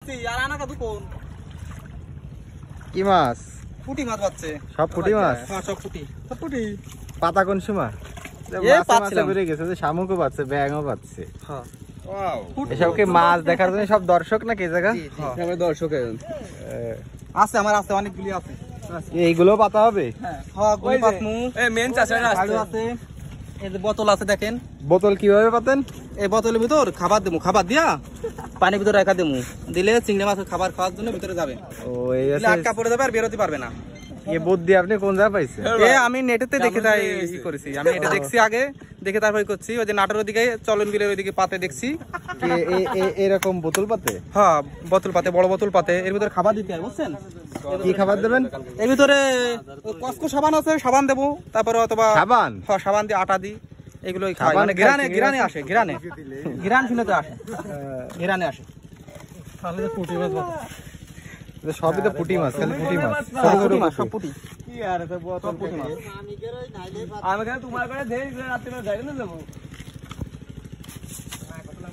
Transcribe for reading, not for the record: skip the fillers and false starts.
দিছি আর আনা কত কোন কি মাছ? পুঁটি মাছ পাচ্ছে। সব পুঁটি মাছ? হ্যাঁ সব পুঁটি, সব পুঁটি। পাতা কোন সময়? পাচ্ছিলাম বেড়ে গেছে, শামুকও পাচ্ছে, ব্যাঙও পাচ্ছে। হ্যাঁ এসব কি মাছ দেখার জন্য সব দর্শক নাকি এই জায়গা? আমার দর্শক আছে, আমার আছে অনেকগুলি আছে। এইগুলো পাতা হবে? হ্যাঁ গুলি পাতমু। এই মেন চাচারা আছে। এই যে বোতল আছে দেখেন। বোতল কিভাবে পাতেন? এই বোতলের ভিতর খাবার দেবো, খাবার দিয়া পানির ভিতরে রাখা দেবো, দিলে চিংড়ি মাছের খাবার খাওয়ার জন্য ভিতরে যাবে। ও এই আছে, আটকা পড়ে যাবে আর বেরোতে পারবে না। এই বুদ্ধি আপনি কোন জায়গায় পাইছেন? আমি নেটেতে দেখে তাই করেছি, আমি এটা দেখছি আগে, দেখে তারপরে করছি। ওই যে নাটোর ওইদিকে চলন বিলের ওইদিকে পাতে দেখছি এরকম বোতল পাতে। হ্যাঁ বোতল পাতে, বড় বোতল পাতে, এর ভিতরে খাবার দিতে হয় বুঝছেন। কি খাবার দেবেন? এর ভিতরে কসকো সাবান আছে, সাবান দেবো, তারপরে অথবা সাবান। হ্যাঁ সাবান দিয়ে আটা দিই, এগুলোই খাই। মানে ঘিরানে আসে, ঘিরান শুনেতে আসে, ঘিরানে আসে। তাহলে পুঁটি মাছ সবই তো পুঁটি মাছ, খালি পুঁটি মাছ, সব পুঁটি। কি আর বোতল পুঁটি মাছ আমি তোমার করে দেই রাতে যাই না যাবো।